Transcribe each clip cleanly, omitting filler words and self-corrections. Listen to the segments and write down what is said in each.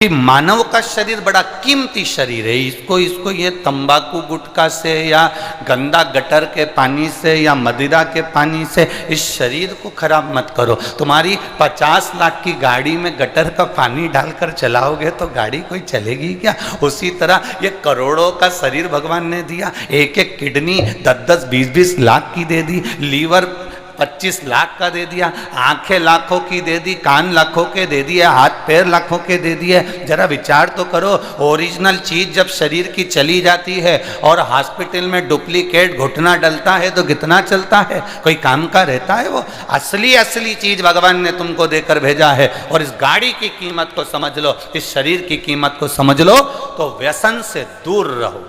कि मानव का शरीर बड़ा कीमती शरीर है। इसको ये तंबाकू गुटखा से या गंदा गटर के पानी से या मदिरा के पानी से इस शरीर को खराब मत करो। तुम्हारी 50 लाख की गाड़ी में गटर का पानी डालकर चलाओगे तो गाड़ी कोई चलेगी क्या? उसी तरह ये करोड़ों का शरीर भगवान ने दिया, एक एक किडनी 10-10, 20-20 लाख की दे दी, लीवर 25 लाख का दे दिया, आंखें लाखों की दे दी, कान लाखों के दे दिए, हाथ पैर लाखों के दे दिए। जरा विचार तो करो, ओरिजिनल चीज जब शरीर की चली जाती है और हॉस्पिटल में डुप्लीकेट घुटना डलता है तो कितना चलता है? कोई काम का रहता है वो? असली चीज भगवान ने तुमको देकर भेजा है। और इस गाड़ी की कीमत को समझ लो, इस शरीर की कीमत को समझ लो, तो व्यसन से दूर रहो।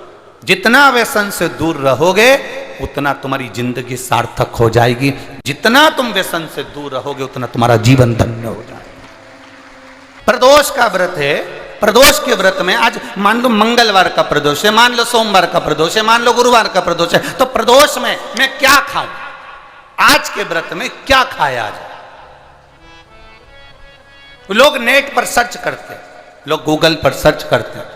जितना व्यसन से दूर रहोगे उतना तुम्हारी जिंदगी सार्थक हो जाएगी। जितना तुम व्यसन से दूर रहोगे उतना तुम्हारा जीवन धन्य हो जाएगा। प्रदोष का व्रत है, प्रदोष के व्रत में आज मान लो मंगलवार का प्रदोष है, मान लो सोमवार का प्रदोष है, मान लो गुरुवार का प्रदोष है, तो प्रदोष में मैं क्या खाऊं? आज के व्रत में क्या खाया जाए? लोग नेट पर सर्च करते हैं, लोग गूगल पर सर्च करते हैं,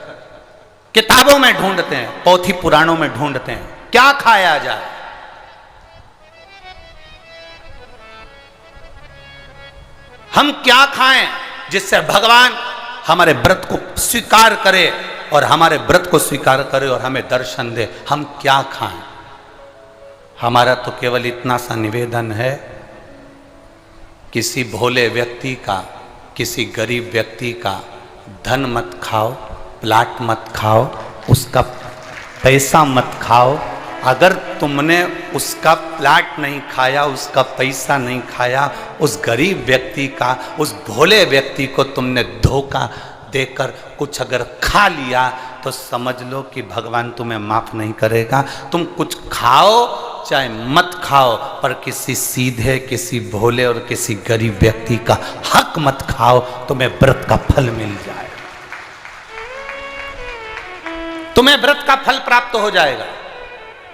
किताबों में ढूंढते हैं, पोथी पुराणों में ढूंढते हैं, क्या खाया जाए? हम क्या खाएं जिससे भगवान हमारे व्रत को स्वीकार करे और हमारे व्रत को स्वीकार करे और हमें दर्शन दे? हम क्या खाएं? हमारा तो केवल इतना सा निवेदन है, किसी भोले व्यक्ति का, किसी गरीब व्यक्ति का धन मत खाओ, प्लाट मत खाओ, उसका पैसा मत खाओ। अगर तुमने उसका प्लाट नहीं खाया, उसका पैसा नहीं खाया, उस गरीब व्यक्ति का, उस भोले व्यक्ति को तुमने धोखा देकर कुछ अगर खा लिया तो समझ लो कि भगवान तुम्हें माफ नहीं करेगा। तुम कुछ खाओ चाहे मत खाओ, पर किसी सीधे, किसी भोले और किसी गरीब व्यक्ति का हक मत खाओ, तुम्हें व्रत का फल मिल जाए, तुम्हें व्रत का फल प्राप्त हो जाएगा।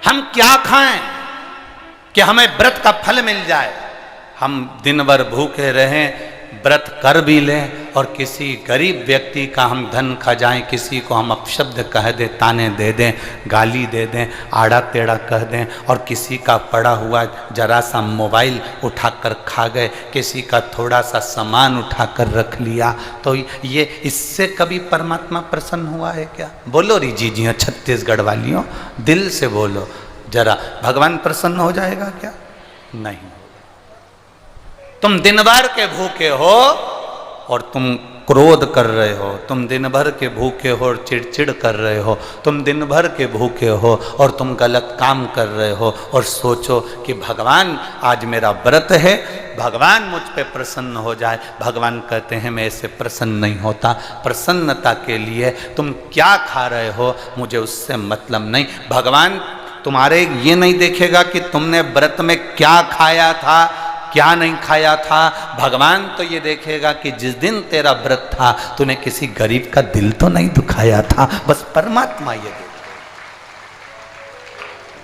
हम क्या खाएं कि हमें व्रत का फल मिल जाए? हम दिन भर भूखे रहें, व्रत कर भी लें और किसी गरीब व्यक्ति का हम धन खा जाएं, किसी को हम अपशब्द कह दें, ताने दे दें, गाली दे दें, आड़ा टेढ़ा कह दें, और किसी का पड़ा हुआ जरा सा मोबाइल उठाकर खा गए, किसी का थोड़ा सा सामान उठाकर रख लिया, तो ये इससे कभी परमात्मा प्रसन्न हुआ है क्या? बोलो री जी छत्तीसगढ़ वालियों, दिल से बोलो जरा, भगवान प्रसन्न हो जाएगा क्या? नहीं। तुम दिन भर के भूखे हो और तुम क्रोध कर रहे हो, तुम दिन भर के भूखे हो और चिड़चिड़ कर रहे हो, तुम दिन भर के भूखे हो और तुम गलत काम कर रहे हो, और सोचो कि भगवान आज मेरा व्रत है, भगवान मुझ पे प्रसन्न हो जाए। भगवान कहते हैं मैं ऐसे प्रसन्न नहीं होता। प्रसन्नता के लिए तुम क्या खा रहे हो मुझे उससे मतलब नहीं। भगवान तुम्हारे ये नहीं देखेगा कि तुमने व्रत में क्या खाया था, क्या नहीं खाया था। भगवान तो ये देखेगा कि जिस दिन तेरा व्रत था तूने किसी गरीब का दिल तो नहीं दुखाया था। बस परमात्मा ये देखेगा।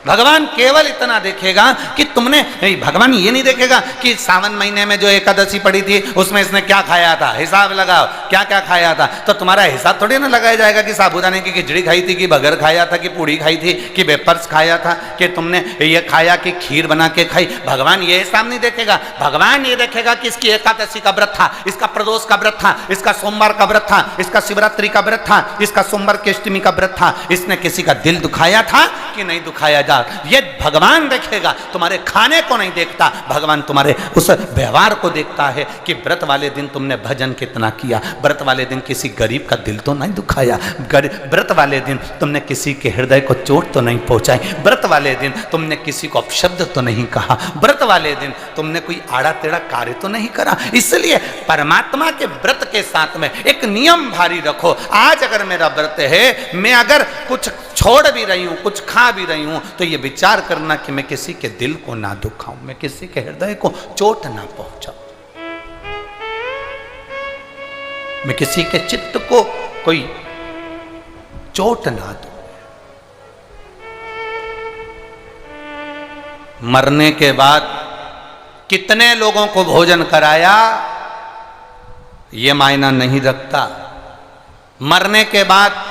भगवान केवल इतना देखेगा कि तुमने, भगवान ये नहीं देखेगा कि सावन महीने में जो एकादशी पड़ी थी उसमें इसने क्या खाया था, हिसाब लगाओ क्या क्या खाया था। तो तुम्हारा हिसाब थोड़ी ना लगाया जाएगा कि साबूदाने की खिचड़ी खाई थी, कि बगर खाया था, कि पूड़ी खाई थी, कि वेपर्स खाया था, कि तुमने ये खाया, कि खीर बना के खाई। भगवान ये हिसाब नहीं देखेगा। भगवान ये देखेगा कि इसकी एकादशी का व्रत था, इसका प्रदोष का व्रत था, इसका सोमवार का व्रत था, इसका शिवरात्रि का व्रत था, इसका सोमवार की अष्टमी का व्रत था, इसने किसी का दिल दुखाया था कि नहीं दुखाया जा, ये भगवान देखेगा। तुम्हारे खाने को नहीं देखता, भगवान तुम्हारे उस व्यवहार को देखता है कि व्रत वाले दिन तुमने भजन कितना किया, व्रत वाले दिन किसी गरीब का दिल तो नहीं दुखाया, व्रत वाले दिन तुमने किसी के हृदय को चोट तो नहीं पहुंचाई, व्रत वाले दिन तुमने किसी को अपशब्द तो नहीं कहा, व्रत वाले दिन तुमने कोई आड़ा टेढ़ा कार्य तो नहीं करा। इसलिए परमात्मा के व्रत के साथ में एक नियम भारी रखो। आज अगर मेरा व्रत है, मैं अगर कुछ छोड़ भी रही हूं, कुछ खा भी रही हूं, तो ये विचार करना कि मैं किसी के दिल को ना दुखाऊं, मैं किसी के हृदय को चोट ना पहुंचाऊं, मैं किसी के चित्त को कोई चोट ना दूं। मरने के बाद कितने लोगों को भोजन कराया ये मायना नहीं रखता, मरने के बाद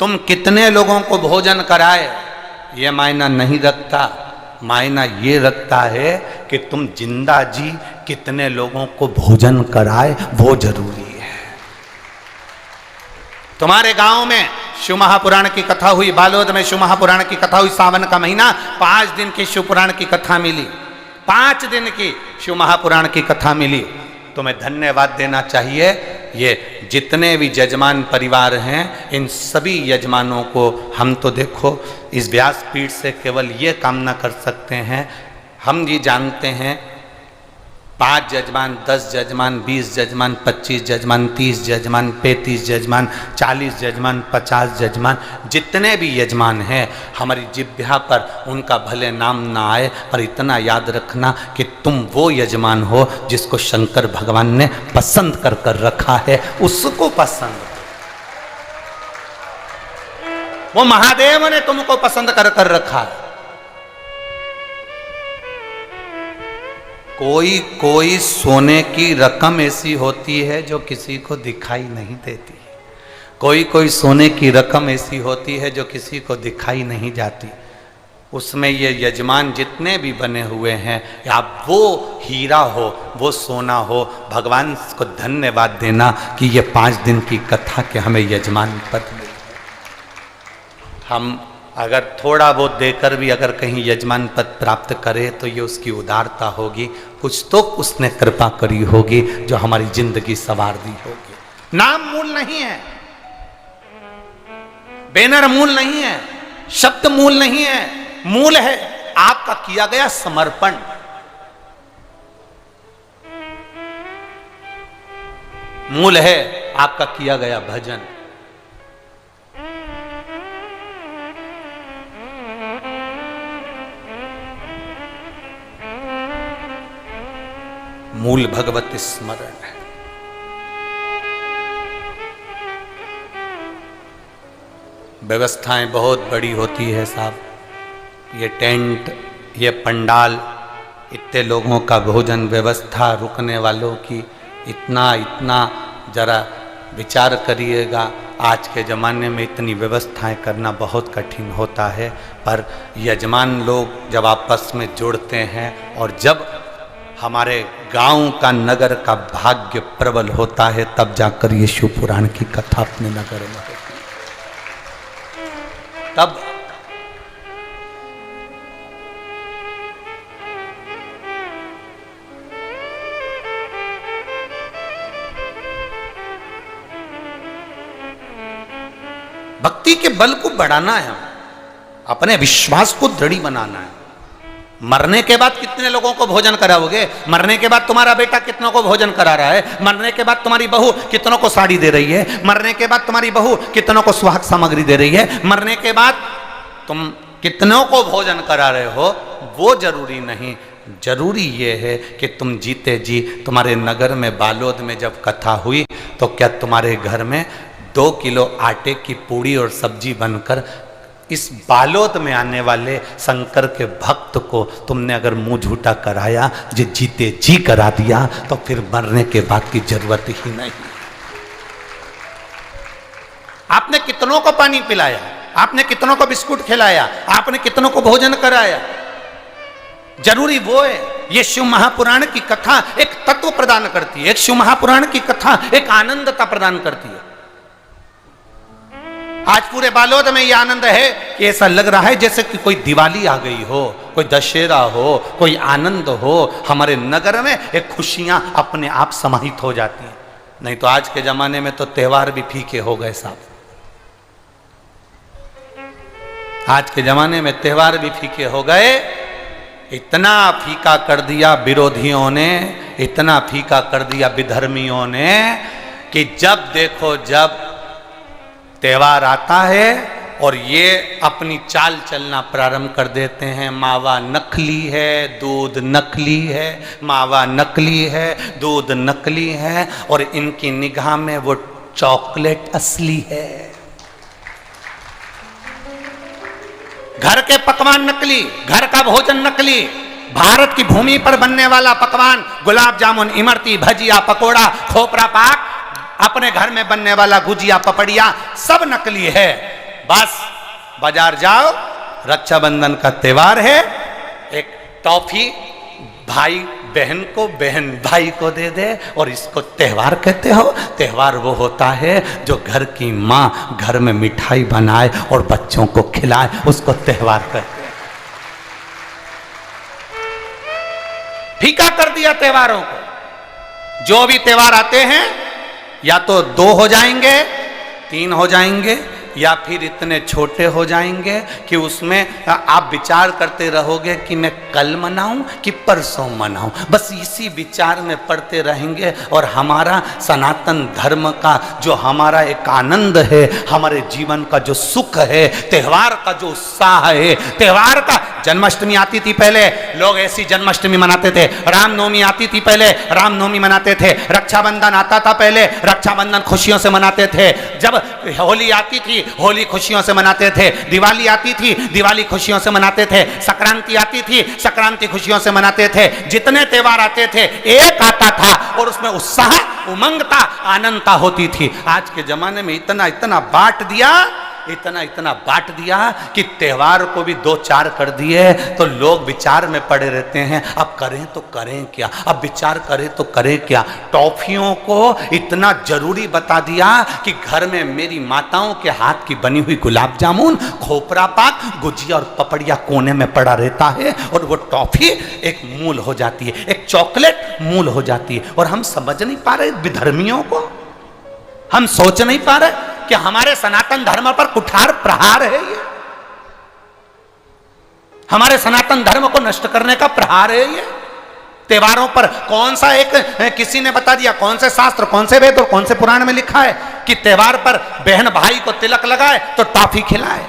तुम कितने लोगों को भोजन कराए ये मायना नहीं रखता, मायना ये रखता है कि तुम जिंदा जी कितने लोगों को भोजन कराए, वो जरूरी है। तुम्हारे गांव में शिव महापुराण की कथा हुई, बालोद में शिव महापुराण की कथा हुई, सावन का महीना 5 दिन की शिव पुराण की कथा मिली, 5 दिन की शिव महापुराण की कथा मिली। तुम्हें धन्यवाद देना चाहिए। ये जितने भी यजमान परिवार हैं, इन सभी यजमानों को हम तो देखो इस व्यासपीठ से केवल ये कामना कर सकते हैं, हम ये जानते हैं 5 यजमान, 10 यजमान, 20 यजमान, 25 यजमान, 30 यजमान, 35 यजमान, 40 यजमान, 50 यजमान, जितने भी यजमान हैं हमारी जिह्वा पर उनका भले नाम ना आए, पर इतना याद रखना कि तुम वो यजमान हो जिसको शंकर भगवान ने पसंद कर कर रखा है, उसको पसंद, वो महादेव ने तुमको पसंद कर कर रखा है। कोई कोई सोने की रकम ऐसी होती है जो किसी को दिखाई नहीं देती, कोई कोई सोने की रकम ऐसी होती है जो किसी को दिखाई नहीं जाती। उसमें ये यजमान जितने भी बने हुए हैं, आप वो हीरा हो, वो सोना हो, भगवान को धन्यवाद देना कि ये 5 दिन की कथा के हमें यजमान पद मिले। हम अगर थोड़ा बहुत देकर भी अगर कहीं यजमान पद प्राप्त करे तो ये उसकी उदारता होगी, कुछ तो उसने कृपा करी होगी जो हमारी जिंदगी संवार दी होगी। नाम मूल नहीं है, बैनर मूल नहीं है, शब्द मूल नहीं है, मूल है आपका किया गया समर्पण। मूल है आपका किया गया भजन। मूल भगवत स्मरण है। व्यवस्थाएं बहुत बड़ी होती है साहब, ये टेंट, ये पंडाल, इतने लोगों का भोजन व्यवस्था, रुकने वालों की, इतना जरा विचार करिएगा। आज के ज़माने में इतनी व्यवस्थाएं करना बहुत कठिन होता है, पर यजमान लोग जब आपस में जुड़ते हैं और जब हमारे गांव का, नगर का भाग्य प्रबल होता है, तब जाकर ये शिव पुराण की कथा अपने नगर में होती है। तब भक्ति के बल को बढ़ाना है, अपने विश्वास को दृढ़ बनाना है। मरने के बाद कितने लोगों को भोजन कराओगे? मरने के बाद तुम्हारा बेटा कितनों को भोजन करा रहा है? मरने के बाद तुम्हारी बहू कितनों को साड़ी दे रही है? मरने के बाद तुम्हारी बहू कितनों को सुहाग सामग्री दे रही है? मरने के बाद तुम कितनों को भोजन करा रहे हो, वो जरूरी नहीं। जरूरी ये है कि तुम जीते जी, तुम्हारे नगर में बालोद में जब कथा हुई तो क्या तुम्हारे घर में 2 किलो आटे की पूड़ी और सब्जी बनकर इस बालोद में आने वाले शंकर के भक्त को तुमने अगर मुंह झूठा कराया, जो जीते जी करा दिया, तो फिर मरने के बाद की जरूरत ही नहीं। आपने कितनों को पानी पिलाया, आपने कितनों को बिस्कुट खिलाया, आपने कितनों को भोजन कराया? जरूरी वो है। ये शिव महापुराण की कथा एक तत्व प्रदान करती है, एक शिव महापुराण की कथा एक आनंदता प्रदान करती है। आज पूरे बालोद में ये आनंद है कि ऐसा लग रहा है जैसे कि कोई दिवाली आ गई हो, कोई दशहरा हो, कोई आनंद हो। हमारे नगर में एक खुशियां अपने आप समाहित हो जाती हैं। नहीं तो आज के जमाने में तो त्योहार भी फीके हो गए साहब। आज के जमाने में त्योहार भी फीके हो गए। इतना फीका कर दिया विरोधियों ने, इतना फीका कर दिया विधर्मियों ने कि जब देखो जब त्योहार आता है और ये अपनी चाल चलना प्रारंभ कर देते हैं। मावा नकली है, दूध नकली है, मावा नकली है, दूध नकली है, और इनकी निगाह में वो चॉकलेट असली है। घर के पकवान नकली, घर का भोजन नकली, भारत की भूमि पर बनने वाला पकवान, गुलाब जामुन, इमरती, भजिया, पकोड़ा, खोपरा पाक, अपने घर में बनने वाला गुजिया पपड़िया सब नकली है। बस बाजार जाओ, रक्षाबंधन का त्योहार है, एक टॉफी भाई बहन को, बहन भाई को दे दे और इसको त्योहार कहते हो। त्योहार वो होता है जो घर की माँ घर में मिठाई बनाए और बच्चों को खिलाए, उसको त्योहार कहते हैं। फीका कर दिया त्योहारों को। जो भी त्योहार आते हैं या तो 2 हो जाएंगे, 3 हो जाएंगे, या फिर इतने छोटे हो जाएंगे कि उसमें आप विचार करते रहोगे कि मैं कल मनाऊं कि परसों मनाऊं। बस इसी विचार में पड़ते रहेंगे और हमारा सनातन धर्म का जो हमारा एक आनंद है, हमारे जीवन का जो सुख है, त्यौहार का जो उत्साह है, त्यौहार का। जन्माष्टमी आती थी पहले, लोग ऐसी जन्माष्टमी मनाते थे। रामनवमी आती थी पहले, रामनवमी मनाते थे। रक्षाबंधन आता था पहले, रक्षाबंधन खुशियों से मनाते थे। जब होली आती थी, होली खुशियों से मनाते थे। दिवाली आती थी, दिवाली खुशियों से मनाते थे। संक्रांति आती थी, संक्रांति खुशियों से मनाते थे। जितने त्योहार आते थे एक आता था और उसमें उत्साह, उमंगता, आनंदता होती थी। आज के जमाने में इतना इतना बांट दिया, इतना इतना बांट दिया कि त्योहार को भी 2-4 कर दिए तो लोग विचार में पड़े रहते हैं। अब करें तो करें क्या, अब विचार करें तो करें क्या। टॉफियों को इतना जरूरी बता दिया कि घर में मेरी माताओं के हाथ की बनी हुई गुलाब जामुन, खोपरा पाक, गुजिया और पपड़िया कोने में पड़ा रहता है और वो टॉफी एक मूल हो जाती है, एक चॉकलेट मूल हो जाती है। और हम समझ नहीं पा रहे विधर्मियों को, हम सोच नहीं पा रहे कि हमारे सनातन धर्म पर कुठार प्रहार है ये, हमारे सनातन धर्म को नष्ट करने का प्रहार है ये। त्योहारों पर कौन सा एक, किसी ने बता दिया कौन से शास्त्र, कौन से वेद और कौन से पुराण में लिखा है कि त्योहार पर बहन भाई को तिलक लगाए तो टॉफी खिलाए,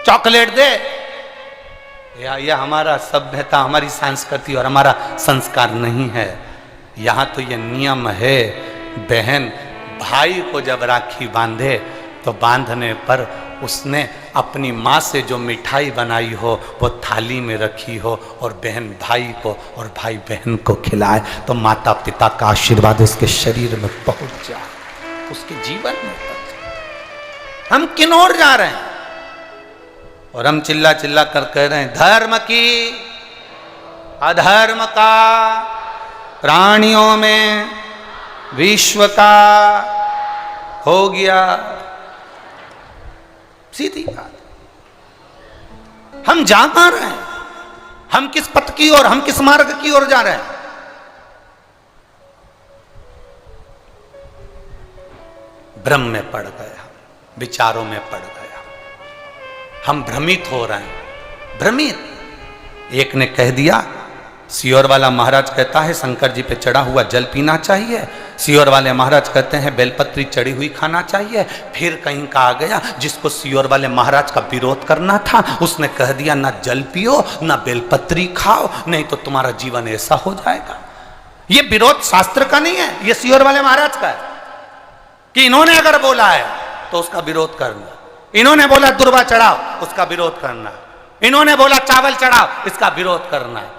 चॉकलेट दे। यह हमारा सभ्यता, हमारी संस्कृति और हमारा संस्कार नहीं है। यहां तो यह नियम है, बहन भाई को जब राखी बांधे तो बांधने पर उसने अपनी माँ से जो मिठाई बनाई हो वो थाली में रखी हो और बहन भाई को और भाई बहन को खिलाए तो माता पिता का आशीर्वाद उसके शरीर में पहुंच जाए, उसके जीवन में पहुंच जाए। हम किन ओर जा रहे हैं और हम चिल्ला चिल्ला कर कह रहे हैं धर्म की अधर्म का, प्राणियों में विश्व का हो गया। सीधी बात। हम जा कहां रहे हैं, हम किस पथ की ओर, हम किस मार्ग की ओर जा रहे हैं। भ्रम में पड़ गया, विचारों में पड़ गया, हम भ्रमित हो रहे हैं। भ्रमित। एक ने कह दिया, सियोर वाला महाराज कहता है शंकर जी पे चढ़ा हुआ जल पीना चाहिए, सियोर वाले महाराज कहते हैं बेलपत्री चढ़ी हुई खाना चाहिए। फिर कहीं का आ गया जिसको सियोर वाले महाराज का विरोध करना था, उसने कह दिया ना जल पियो ना बेलपत्री खाओ, नहीं तो तुम्हारा जीवन ऐसा हो जाएगा। ये विरोध शास्त्र का नहीं है, ये सियोर वाले महाराज का है कि इन्होंने अगर बोला है तो उसका विरोध करना, इन्होंने बोला दुर्वा चढ़ाओ उसका विरोध करना, इन्होंने बोला चावल चढ़ाओ इसका विरोध करना है।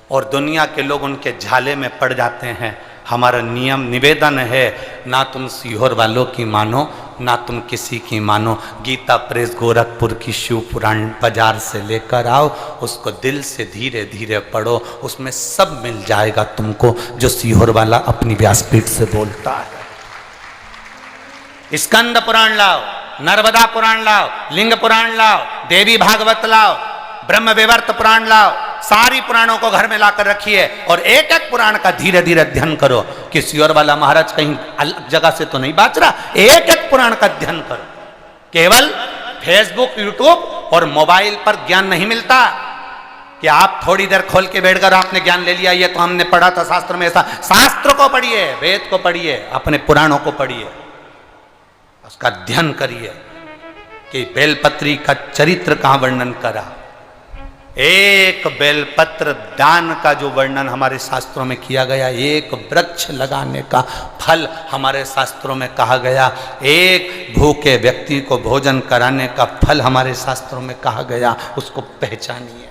और दुनिया के लोग उनके झाले में पड़ जाते हैं। हमारा नियम निवेदन है, ना तुम सीहोर वालों की मानो ना तुम किसी की मानो। गीता प्रेस गोरखपुर की शिव पुराण बाजार से लेकर आओ, उसको दिल से धीरे धीरे पढ़ो, उसमें सब मिल जाएगा तुमको जो सीहोर वाला अपनी व्यासपीठ से बोलता है। स्कंद पुराण लाओ, नर्मदा पुराण लाओ, लिंग पुराण लाओ, देवी भागवत लाओ, ब्रह्म विवर्त पुराण लाओ, सारी पुराणों को घर में लाकर रखिए और एक एक पुराण का धीरे धीरे अध्ययन करो कि सियोर वाला महाराज कहीं अलग जगह से तो नहीं बात रहा। एक एक पुराण का अध्ययन करो। केवल फेसबुक, यूट्यूब और मोबाइल पर ज्ञान नहीं मिलता कि आप थोड़ी देर खोल के बैठ कर आपने ज्ञान ले लिया, ये तो हमने पढ़ा था शास्त्र में। ऐसा शास्त्र को पढ़िए, वेद को पढ़िए, अपने पुराणों को पढ़िए, उसका अध्ययन करिए कि बेलपत्री का चरित्र कहां वर्णन करा। एक बेलपत्र दान का जो वर्णन हमारे शास्त्रों में किया गया, एक वृक्ष लगाने का फल हमारे शास्त्रों में कहा गया, एक भूखे व्यक्ति को भोजन कराने का फल हमारे शास्त्रों में कहा गया, उसको पहचानिए।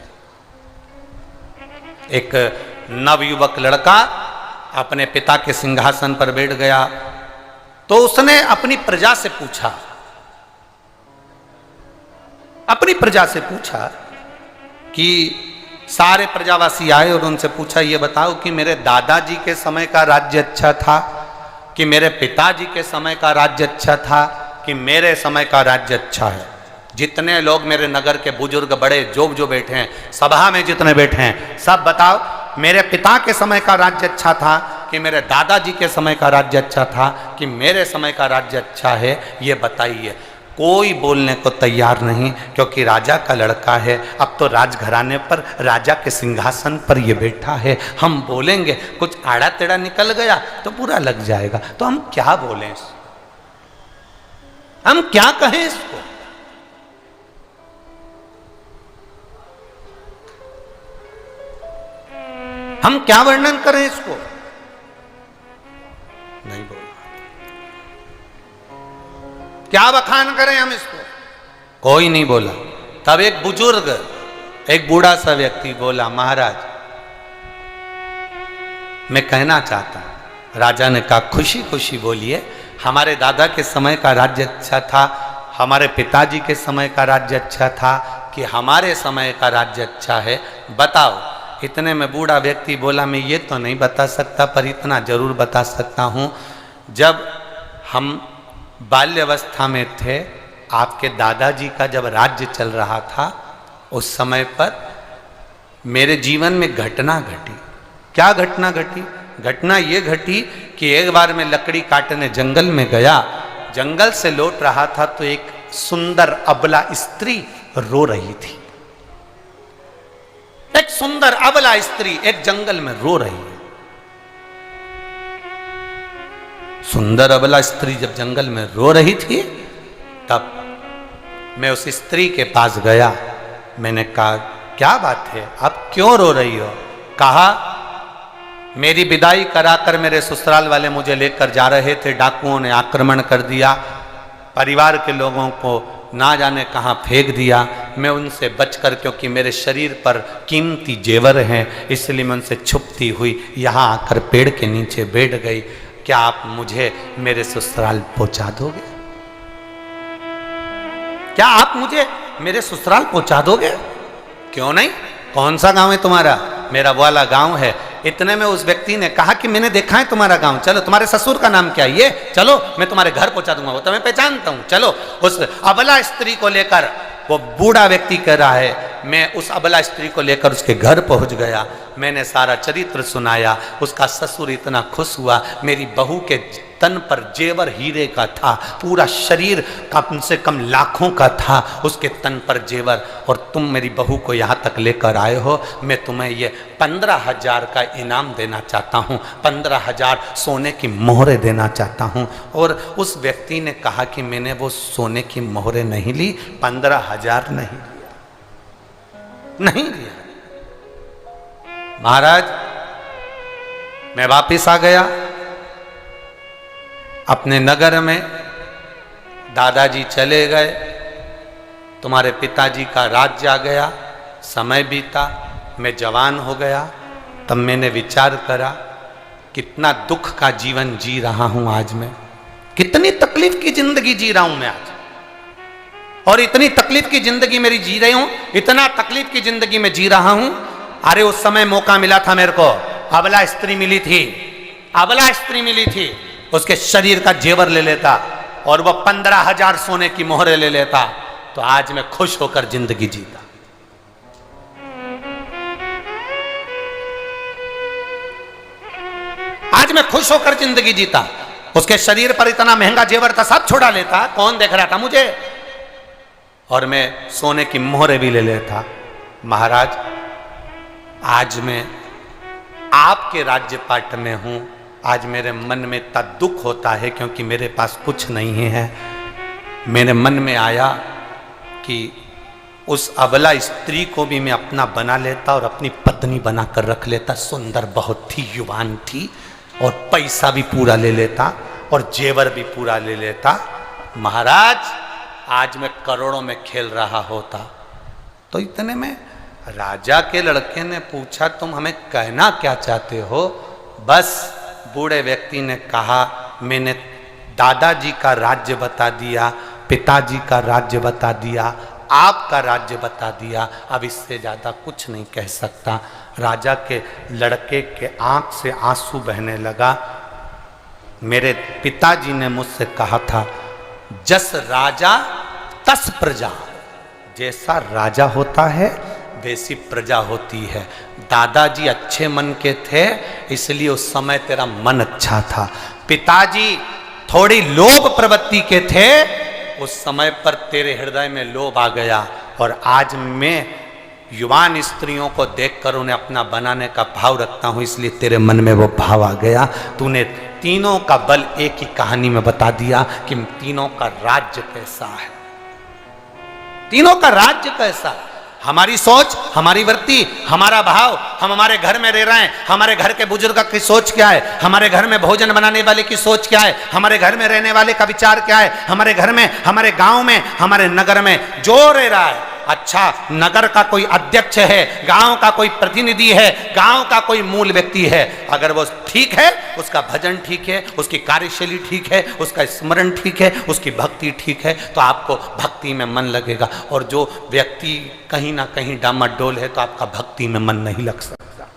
एक नवयुवक लड़का अपने पिता के सिंहासन पर बैठ गया तो उसने अपनी प्रजा से पूछा, कि सारे प्रजावासी आए और उनसे पूछा, ये बताओ कि मेरे दादाजी के समय का राज्य अच्छा था कि मेरे पिताजी के समय का राज्य अच्छा था कि मेरे समय का राज्य अच्छा है। जितने लोग मेरे नगर के बुजुर्ग बड़े जो बैठे हैं, सभा में जितने बैठे हैं, सब बताओ मेरे पिता के समय का राज्य अच्छा था कि मेरे दादाजी के समय का राज्य अच्छा था कि मेरे समय का राज्य अच्छा है, ये बताइए। कोई बोलने को तैयार नहीं, क्योंकि राजा का लड़का है, अब तो राजघराने पर राजा के सिंहासन पर ये बैठा है। हम बोलेंगे कुछ आड़ा टेढ़ा निकल गया तो बुरा लग जाएगा, तो हम क्या बोलें, हम क्या कहें इसको। हम क्या वर्णन करें इसको, नहीं बोल, क्या बखान करें हम इसको, कोई नहीं बोला। तब एक बुजुर्ग, एक बूढ़ा सा व्यक्ति बोला, महाराज मैं कहना चाहता हूं। राजा ने कहा, खुशी खुशी बोलिए, हमारे दादा के समय का राज्य अच्छा था, हमारे पिताजी के समय का राज्य अच्छा था कि हमारे समय का राज्य अच्छा है, बताओ। इतने में बूढ़ा व्यक्ति बोला, मैं ये तो नहीं बता सकता, पर इतना जरूर बता सकता हूं, जब हम बाल्यावस्था में थे, आपके दादाजी का जब राज्य चल रहा था, उस समय पर मेरे जीवन में घटना घटी। क्या घटना घटी? घटना ये घटी कि एक बार मैं लकड़ी काटने जंगल में गया, जंगल से लौट रहा था तो एक सुंदर अबला स्त्री रो रही थी। एक सुंदर अबला स्त्री एक जंगल में रो रही है। सुंदर अबला स्त्री जब जंगल में रो रही थी, तब मैं उस स्त्री के पास गया। मैंने कहा, क्या बात है, आप क्यों रो रही हो? कहा, मेरी विदाई कराकर मेरे ससुराल वाले मुझे लेकर जा रहे थे, डाकुओं ने आक्रमण कर दिया, परिवार के लोगों को ना जाने कहाँ फेंक दिया। मैं उनसे बचकर, क्योंकि मेरे शरीर पर कीमती जेवर हैं, इसलिए मैं उनसे छुपती हुई यहाँ आकर पेड़ के नीचे बैठ गई। क्या आप मुझे मेरे ससुराल पहुंचा दोगे? क्या आप मुझे मेरे ससुराल पहुंचा दोगे? क्यों नहीं, कौन सा गांव है तुम्हारा? मेरा वाला गांव है। इतने में उस व्यक्ति ने कहा कि मैंने देखा है तुम्हारा गांव, चलो तुम्हारे ससुर का नाम क्या है, ये चलो मैं तुम्हारे घर पहुंचा दूंगा, वो तो मैं पहचानता हूं, चलो। उस अबला स्त्री को लेकर, वो बूढ़ा व्यक्ति कह रहा है, मैं उस अबला स्त्री को लेकर उसके घर पहुंच गया। मैंने सारा चरित्र सुनाया। उसका ससुर इतना खुश हुआ। मेरी बहू के तन पर जेवर हीरे का था, पूरा शरीर कम से कम लाखों का था उसके तन पर जेवर, और तुम मेरी बहू को यहाँ तक लेकर आए हो। मैं तुम्हें ये 15,000 का इनाम देना चाहता हूँ, 15,000 सोने की मोहरें देना चाहता हूँ। और उस व्यक्ति ने कहा कि मैंने वो सोने की मोहरें नहीं ली, 15,000 नहीं लिया। महाराज, मैं वापिस आ गया अपने नगर में। दादाजी चले गए, तुम्हारे पिताजी का राज्य आ गया, समय बीता, मैं जवान हो गया। तब मैंने विचार करा, कितना दुख का जीवन जी रहा हूं आज मैं, कितनी तकलीफ की जिंदगी जी रहा हूं मैं आज, और इतनी तकलीफ की जिंदगी मेरी जी रही हूं, इतना तकलीफ की जिंदगी में जी रहा हूं। अरे उस समय मौका मिला था मेरे को, अबला स्त्री मिली थी, अबला स्त्री मिली थी, उसके शरीर का जेवर ले लेता और वह 15,000 सोने की मोहरें ले लेता, तो आज मैं खुश होकर जिंदगी जीता। आज मैं खुश होकर जिंदगी जीता। उसके शरीर पर इतना महंगा जेवर था, सब छोड़ा लेता, कौन देख रहा था मुझे, और मैं सोने की मोहरें भी ले लेता। महाराज, आज मैं आपके राज्यपाट में हूं। आज मेरे मन में इतना दुख होता है क्योंकि मेरे पास कुछ नहीं है। मेरे मन में आया कि उस अबला स्त्री को भी मैं अपना बना लेता और अपनी पत्नी बनाकर रख लेता। सुंदर बहुत थी, युवान थी, और पैसा भी पूरा ले लेता और जेवर भी पूरा ले लेता। महाराज, आज मैं करोड़ों में खेल रहा होता। तो इतने में राजा के लड़के ने पूछा, तुम हमें कहना क्या चाहते हो? बस बूढ़े व्यक्ति ने कहा, मैंने दादाजी का राज्य बता दिया, पिताजी का राज्य बता दिया, आपका राज्य बता दिया, अब इससे ज़्यादा कुछ नहीं कह सकता। राजा के लड़के के आंख से आंसू बहने लगा। मेरे पिताजी ने मुझसे कहा था, जस राजा तस प्रजा, जैसा राजा होता है वैसी प्रजा होती है। दादाजी अच्छे मन के थे, इसलिए उस समय तेरा मन अच्छा था। पिताजी थोड़ी लोभ प्रवृत्ति के थे, उस समय पर तेरे हृदय में लोभ आ गया। और आज मैं युवान स्त्रियों को देखकर उन्हें अपना बनाने का भाव रखता हूं, इसलिए तेरे मन में वो भाव आ गया। तूने तीनों का बल एक ही कहानी में बता दिया कि तीनों का राज्य कैसा है, तीनों का राज्य कैसा है। हमारी सोच, हमारी वृत्ति, हमारा भाव, हम हमारे घर में रह रहे हैं, हमारे घर के बुजुर्ग की सोच क्या है, हमारे घर में भोजन बनाने वाले की सोच क्या है, हमारे घर में रहने वाले का विचार क्या है, हमारे घर में, हमारे गांव में, हमारे नगर में जो रह रहा है। अच्छा, नगर का कोई अध्यक्ष है, गांव का कोई प्रतिनिधि है, गांव का कोई मूल व्यक्ति है, अगर वो ठीक है, उसका भजन ठीक है, उसकी कार्यशैली ठीक है, उसका स्मरण ठीक है, उसकी भक्ति ठीक है, तो आपको भक्ति में मन लगेगा। और जो व्यक्ति कहीं ना कहीं डामाडोल है, तो आपका भक्ति में मन नहीं लग सकता,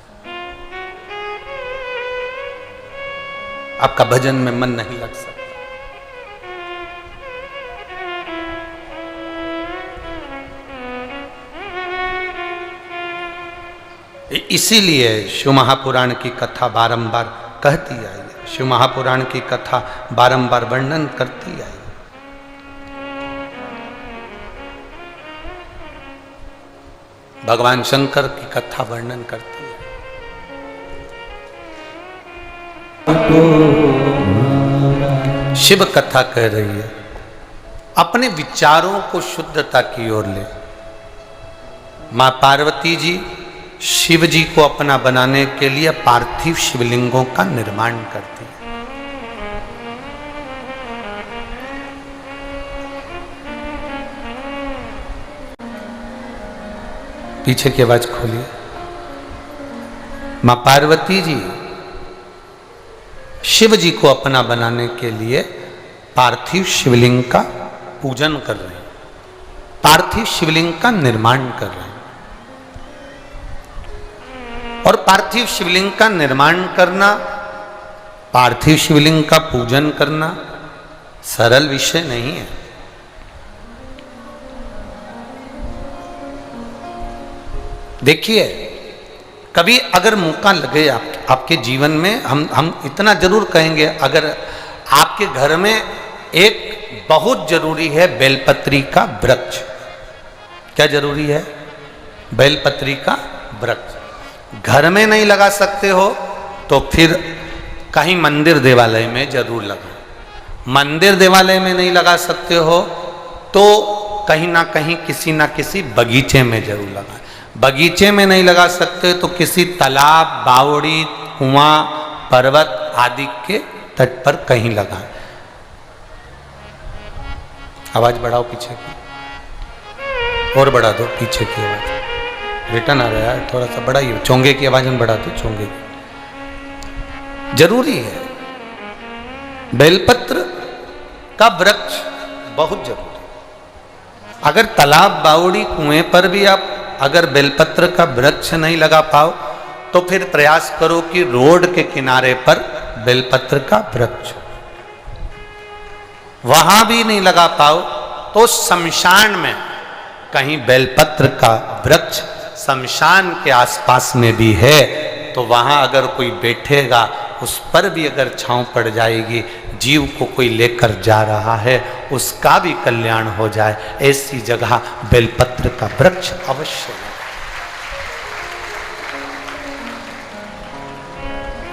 आपका भजन में मन नहीं लग सकता। इसीलिए शिव महापुराण की कथा बारंबार कहती आई है, शिव महापुराण की कथा बारंबार वर्णन करती आई। भगवान शंकर की कथा वर्णन करती है। शिव कथा कह रही है, अपने विचारों को शुद्धता की ओर ले। मां पार्वती जी शिव जी को अपना बनाने के लिए पार्थिव शिवलिंगों का निर्माण करती है। पीछे की आवाज खोलिए। मां पार्वती जी शिव जी को अपना बनाने के लिए पार्थिव शिवलिंग का पूजन कर रहे हैं, पार्थिव शिवलिंग का निर्माण कर रहे हैं। और पार्थिव शिवलिंग का निर्माण करना, पार्थिव शिवलिंग का पूजन करना सरल विषय नहीं है। देखिए, कभी अगर मौका लगे आपके जीवन में, हम इतना जरूर कहेंगे, अगर आपके घर में एक बहुत जरूरी है बेलपत्री का वृक्ष। क्या जरूरी है? बेलपत्री का वृक्ष। घर में नहीं लगा सकते हो तो फिर कहीं मंदिर देवालय में जरूर लगाओ। मंदिर देवालय में नहीं लगा सकते हो तो कहीं ना कहीं किसी ना किसी बगीचे में जरूर लगाएं। बगीचे में नहीं लगा सकते तो किसी तालाब, बावड़ी, कुआं, पर्वत आदि के तट पर कहीं लगाएं। आवाज बढ़ाओ पीछे की, और बढ़ा दो पीछे की आवाज, रिटर्न आ रहा है, थोड़ा सा बढ़ाइए। चोंगे की आवाज में बढ़ा दो, चोंगे की जरूरी है। बेलपत्र का वृक्ष बहुत जरूरी है। अगर तालाब, बावड़ी, कुएं पर भी आप अगर बेलपत्र का वृक्ष नहीं लगा पाओ तो फिर प्रयास करो कि रोड के किनारे पर बेलपत्र का वृक्ष, वहां भी नहीं लगा पाओ तो शमशान में कहीं बेलपत्र का वृक्ष शमशान के आसपास में भी है, तो वहां अगर कोई बैठेगा उस पर भी अगर छांव पड़ जाएगी, जीव को कोई लेकर जा रहा है उसका भी कल्याण हो जाए, ऐसी जगह बेलपत्र का वृक्ष अवश्य है।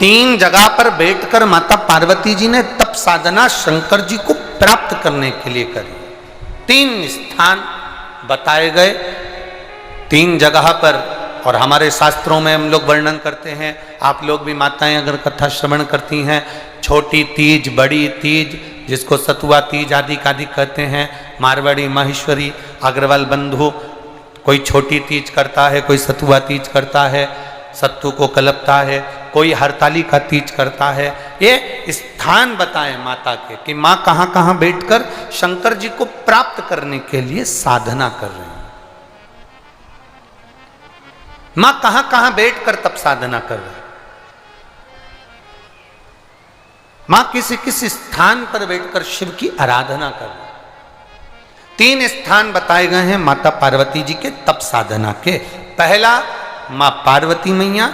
3 जगह पर बैठकर माता पार्वती जी ने तप साधना शंकर जी को प्राप्त करने के लिए करी। 3 स्थान बताए गए, 3 जगह पर, और हमारे शास्त्रों में हम लोग वर्णन करते हैं। आप लोग भी माताएं अगर कथा श्रवण करती हैं, छोटी तीज, बड़ी तीज, जिसको सतुआ तीज आदि आदि कहते हैं, मारवाड़ी, माहेश्वरी, अग्रवाल बंधु, कोई छोटी तीज करता है, कोई सतुआ तीज करता है, सत्तू को कलपता है, कोई हरताली का तीज करता है, ये स्थान बताए माता के कि माँ कहाँ कहाँ बैठकर शंकर जी को प्राप्त करने के लिए साधना कर रही है। माँ कहाँ कहाँ बैठकर तप साधना कर रही है। माँ किसी किसी स्थान पर बैठकर शिव की आराधना कर रही है। 3 स्थान बताए गए हैं माता पार्वती जी के तप साधना के। पहला, माँ पार्वती मैया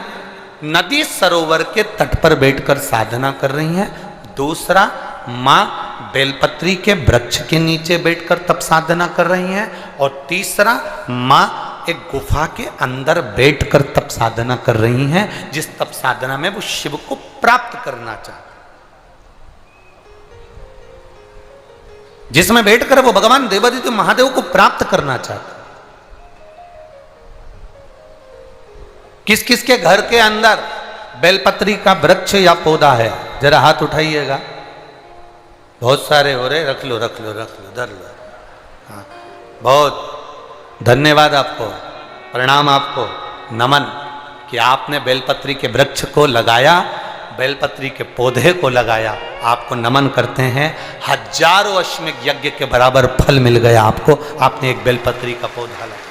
नदी सरोवर के तट पर बैठकर साधना कर रही हैं। दूसरा, माँ बेलपत्री के वृक्ष के नीचे बैठकर तप साधना कर रही हैं। और तीसरा, माँ एक गुफा के अंदर बैठकर तप साधना कर रही हैं, जिस तप साधना में वो शिव को प्राप्त करना चाहते, जिसमें बैठकर वो भगवान देवादित्य महादेव को प्राप्त करना चाहते। किस किस के घर के अंदर बेलपत्री का वृक्ष या पौधा है? जरा हाथ उठाइएगा। बहुत सारे हो रहे। रख लो रख लो रख लो, धर लो। हाँ, बहुत धन्यवाद आपको, प्रणाम आपको, नमन कि आपने बेलपत्री के वृक्ष को लगाया, बेलपत्री के पौधे को लगाया। आपको नमन करते हैं। हजारों अश्वमेध यज्ञ के बराबर फल मिल गया आपको। आपने एक बेलपत्री का पौधा लगाया।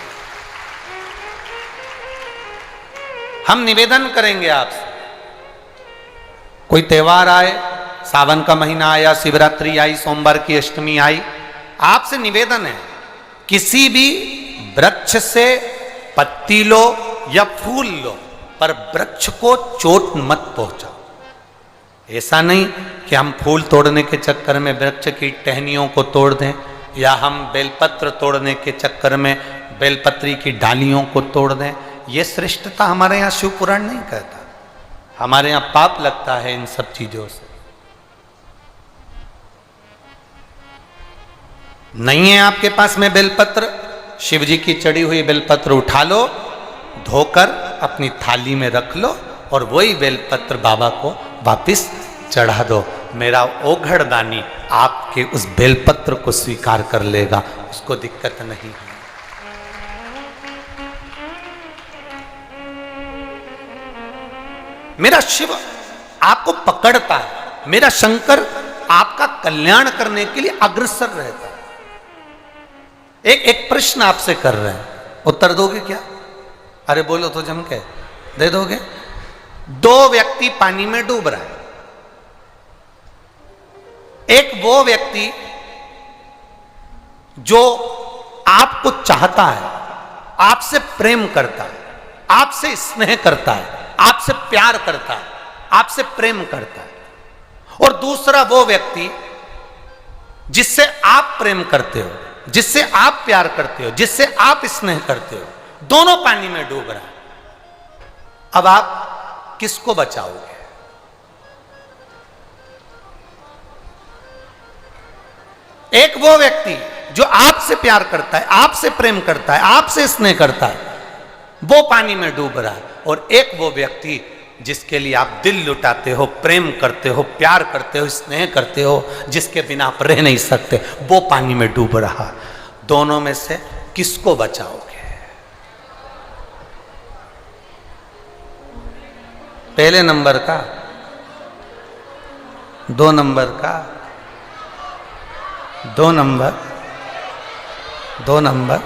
हम निवेदन करेंगे आपसे, कोई त्योहार आए, सावन का महीना आया, शिवरात्रि आई, सोमवार की अष्टमी आई, आपसे निवेदन है किसी भी वृक्ष से पत्ती लो या फूल लो, पर वृक्ष को चोट मत पहुंचाओ। ऐसा नहीं कि हम फूल तोड़ने के चक्कर में वृक्ष की टहनियों को तोड़ दें, या हम बेलपत्र तोड़ने के चक्कर में बेलपत्री की डालियों को तोड़ दें। ये श्रेष्ठता हमारे यहाँ शिव पुराण नहीं कहता। हमारे यहाँ पाप लगता है इन सब चीजों से। नहीं है आपके पास में बेलपत्र, शिव जी की चढ़ी हुई बेलपत्र उठा लो, धोकर अपनी थाली में रख लो और वही बेलपत्र बाबा को वापिस चढ़ा दो। मेरा ओघड़ दानी आपके उस बेलपत्र को स्वीकार कर लेगा, उसको दिक्कत नहीं है। मेरा शिव आपको पकड़ता है, मेरा शंकर आपका कल्याण करने के लिए अग्रसर रहता है। एक प्रश्न आपसे कर रहे हैं, उत्तर दोगे क्या? अरे बोलो तो जम के दे दोगे। 2 व्यक्ति पानी में डूब रहा है। एक वो व्यक्ति जो आपको चाहता है, आपसे प्रेम करता है, आपसे स्नेह करता है, आपसे प्यार करता है, आपसे प्रेम करता है। और दूसरा वो व्यक्ति जिससे आप प्रेम करते हो, जिससे आप प्यार करते हो, जिससे आप स्नेह करते हो, दोनों पानी में डूब रहा है। अब आप किसको बचाओगे? एक वो व्यक्ति जो आपसे प्यार करता है, आपसे प्रेम करता है, आपसे स्नेह करता है, वो पानी में डूब रहा है। और एक वो व्यक्ति जिसके लिए आप दिल लुटाते हो, प्रेम करते हो, प्यार करते हो, स्नेह करते हो, जिसके बिना आप रह नहीं सकते, वो पानी में डूब रहा। दोनों में से किसको बचाओगे? पहले नंबर का, 2 नंबर का, 2 नंबर, 2 नंबर,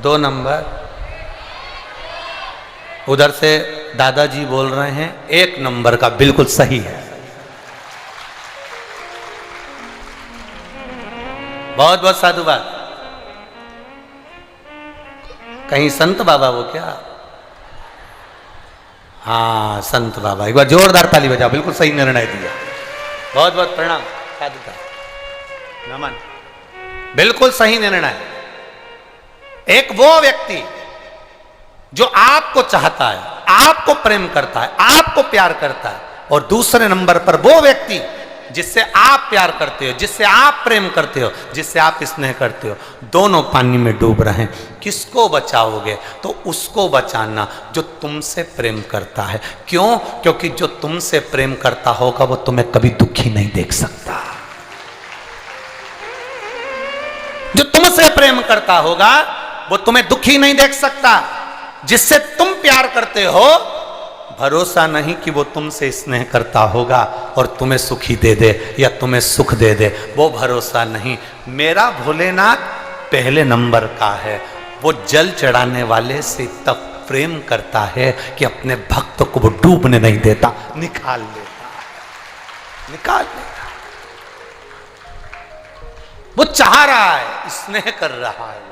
2 नंबर। उधर से दादाजी बोल रहे हैं 1 नंबर का। बिल्कुल सही है। बहुत बहुत साधुवाद। कहीं संत बाबा वो क्या? हाँ, संत बाबा। एक बार जोरदार ताली बजाओ। बिल्कुल सही निर्णय दिया। बहुत बहुत प्रणाम, साधुता, नमन। बिल्कुल सही निर्णय। एक वो व्यक्ति जो आपको चाहता है, आपको प्रेम करता है, आपको प्यार करता है, और दूसरे नंबर पर वो व्यक्ति जिससे आप प्यार करते हो, जिससे आप प्रेम करते हो, जिससे आप स्नेह करते हो, दोनों पानी में डूब रहे हैं। किसको बचाओगे? तो उसको बचाना जो तुमसे प्रेम करता है। क्यों? क्योंकि जो तुमसे प्रेम करता होगा वो तुम्हें कभी दुखी नहीं देख सकता। जो तुमसे प्रेम करता होगा वो तुम्हें दुखी नहीं देख सकता। जिससे तुम प्यार करते हो भरोसा नहीं कि वो तुमसे स्नेह करता होगा और तुम्हें सुखी दे दे या तुम्हें सुख दे दे, वो भरोसा नहीं। मेरा भोलेनाथ पहले नंबर का है। वो जल चढ़ाने वाले से तब प्रेम करता है कि अपने भक्त को वो डूबने नहीं देता, निकाल लेता, निकाल लेता। वो चाह रहा है, स्नेह कर रहा है।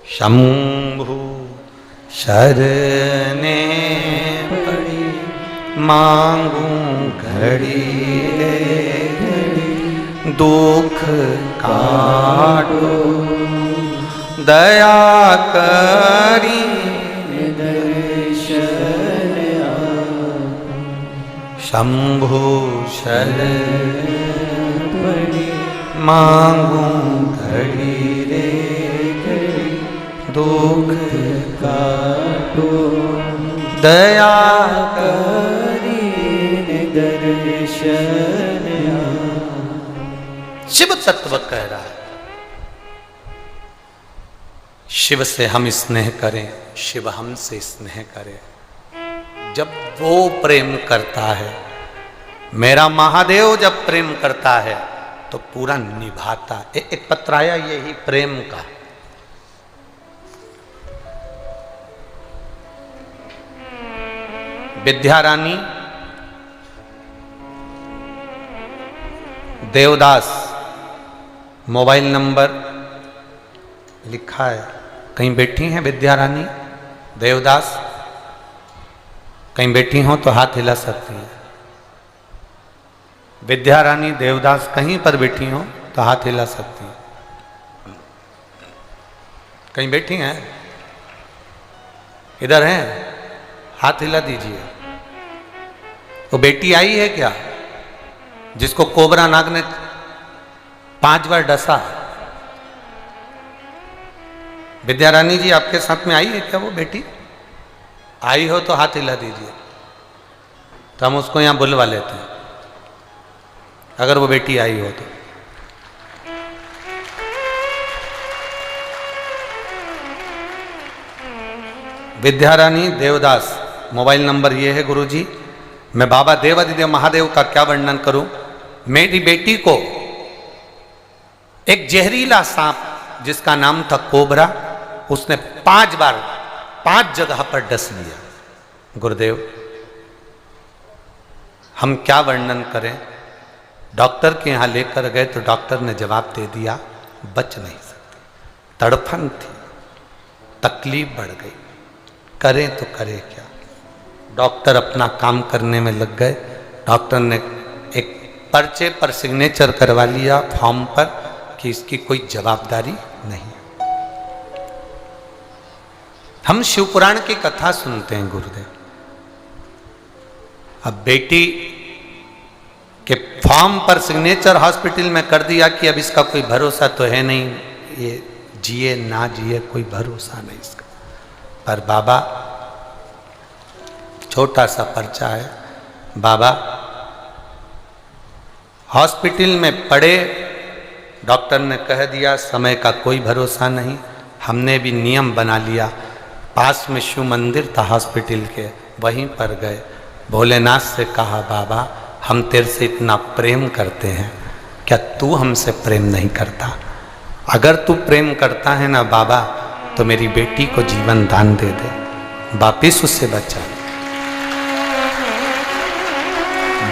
शंभु शरणे पड़ी मांगू घड़ी घड़ी, दुख काटो दया करी दर्शन शंभु शरण पड़ी मांगू घड़ी रे घड़ी, दुख काटो दया करी दर्शन। शिव तत्व कह रहा है, शिव से हम स्नेह करें, शिव हमसे स्नेह करे। जब वो प्रेम करता है, मेरा महादेव जब प्रेम करता है तो पूरा निभाता। एक पत्र आया यही प्रेम का, विद्या रानी देवदास, मोबाइल नंबर लिखा है। कहीं बैठी हैं विद्या रानी देवदास? कहीं बैठी हो तो हाथ हिला सकती हैं। विद्या रानी देवदास कहीं पर बैठी हो तो हाथ हिला सकती हैं। कहीं बैठी हैं? इधर हैं? हाथ हिला दीजिए। तो बेटी आई है क्या जिसको कोबरा नाग ने 5 बार डसा? विद्या रानी जी आपके साथ में आई है क्या वो बेटी? आई हो तो हाथ हिला दीजिए, तो हम उसको यहां बुलवा लेते हैं, अगर वो बेटी आई हो तो। विद्या रानी देवदास, मोबाइल नंबर ये है गुरुजी। मैं बाबा देवादिदेव महादेव का क्या वर्णन करूं। मेरी बेटी को एक जहरीला सांप जिसका नाम था कोबरा, उसने 5 बार 5 जगह पर डस लिया। गुरुदेव हम क्या वर्णन करें। डॉक्टर के यहां लेकर गए तो डॉक्टर ने जवाब दे दिया बच नहीं सकती। तड़फन थी, तकलीफ बढ़ गई, करें तो करें क्या। डॉक्टर अपना काम करने में लग गए। डॉक्टर ने एक पर्चे पर सिग्नेचर करवा लिया फॉर्म पर कि इसकी कोई जवाबदारी नहीं। हम शिवपुराण की कथा सुनते हैं गुरुदेव। अब बेटी के फॉर्म पर सिग्नेचर हॉस्पिटल में कर दिया कि अब इसका कोई भरोसा तो है नहीं, ये जिए ना जिए कोई भरोसा नहीं इसका। पर बाबा, छोटा सा पर्चा है, बाबा हॉस्पिटल में पड़े, डॉक्टर ने कह दिया समय का कोई भरोसा नहीं। हमने भी नियम बना लिया, पास में शिव मंदिर था हॉस्पिटल के, वहीं पर गए, भोलेनाथ से कहा बाबा हम तेरे से इतना प्रेम करते हैं, क्या तू हमसे प्रेम नहीं करता? अगर तू प्रेम करता है ना बाबा तो मेरी बेटी को जीवन दान दे दे, वापिस उससे बचा।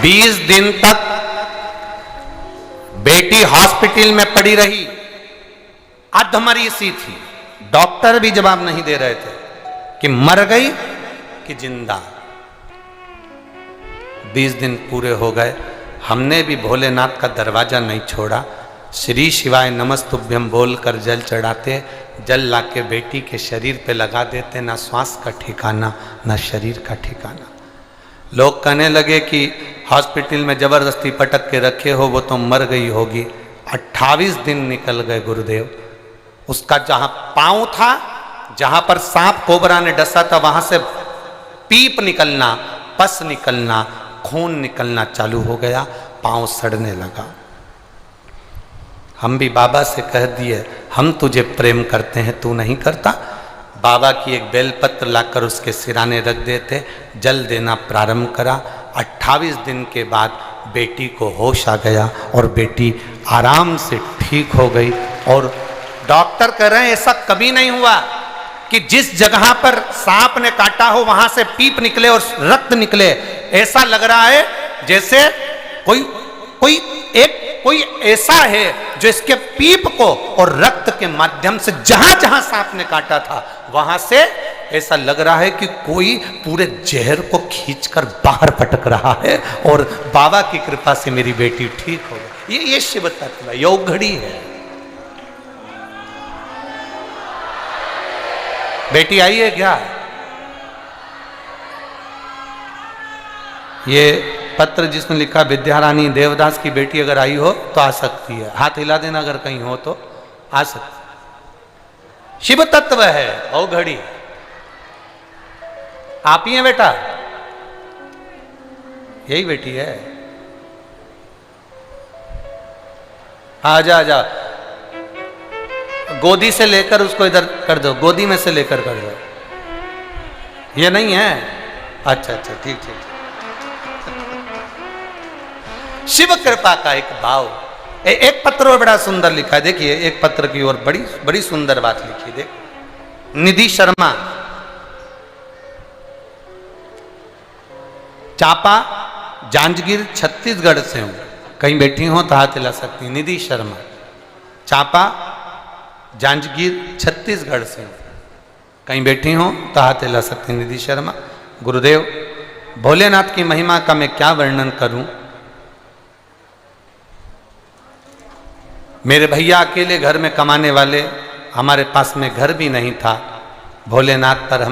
20 दिन तक बेटी हॉस्पिटल में पड़ी रही, अधमरी सी थी। डॉक्टर भी जवाब नहीं दे रहे थे कि मर गई कि जिंदा। 20 दिन पूरे हो गए, हमने भी भोलेनाथ का दरवाजा नहीं छोड़ा। श्री शिवाय नमस्तुभ्यम बोलकर जल चढ़ाते, जल लाके बेटी के शरीर पे लगा देते, ना श्वास का ठिकाना ना शरीर का ठिकाना। लोग कहने लगे कि हॉस्पिटल में जबरदस्ती पटक के रखे हो, वो तो मर गई होगी। 28 दिन निकल गए गुरुदेव। उसका जहां पांव था, जहां पर सांप कोबरा ने डसा था, वहां से पीप निकलना, पस निकलना, खून निकलना चालू हो गया, पांव सड़ने लगा। हम भी बाबा से कह दिए हम तुझे प्रेम करते हैं, तू नहीं करता। बाबा की एक बेलपत्र लाकर उसके सिराने रख देते, जल देना प्रारंभ करा। 28 दिन के बाद बेटी को होश आ गया और बेटी आराम से ठीक हो गई। और डॉक्टर कह रहे हैं ऐसा कभी नहीं हुआ कि जिस जगह पर सांप ने काटा हो वहां से पीप निकले और रक्त निकले। ऐसा लग रहा है जैसे कोई ऐसा है जो इसके पीप को और रक्त के माध्यम से जहां जहां सांप ने काटा था वहां से ऐसा लग रहा है कि कोई पूरे जहर को खींचकर बाहर पटक रहा है। और बाबा की कृपा से मेरी बेटी ठीक हो गई। ये शिव तत्व योग घड़ी है। बेटी आई है क्या? ये पत्र जिसने लिखा विद्यारानी देवदास की बेटी अगर आई हो तो आ सकती है। हाथ हिला देना अगर कहीं हो तो आ सकती। शिव तत्व है ओ घड़ी। आप ही हैं बेटा? यही बेटी है। आजा आजा, गोदी से लेकर उसको इधर कर दो, गोदी में से लेकर कर दो। ये नहीं है? अच्छा अच्छा, ठीक ठीक। शिव कृपा का एक भाव। एक पत्र और बड़ा सुंदर लिखा है, देखिए एक पत्र की ओर बड़ी बड़ी सुंदर बात लिखी। देख, निधि शर्मा, चापा जांजगीर छत्तीसगढ़ से हूं। कहीं बैठी हो तो हाथ हिला सकती। निधि शर्मा, चापा जांजगीर छत्तीसगढ़ से हूं। कहीं बैठी हो तो हाथ हिला सकती। निधि शर्मा, गुरुदेव भोलेनाथ की महिमा का मैं क्या वर्णन करूं। मेरे भैया अकेले घर में कमाने वाले, हमारे पास में घर भी नहीं था। भोलेनाथ पर हम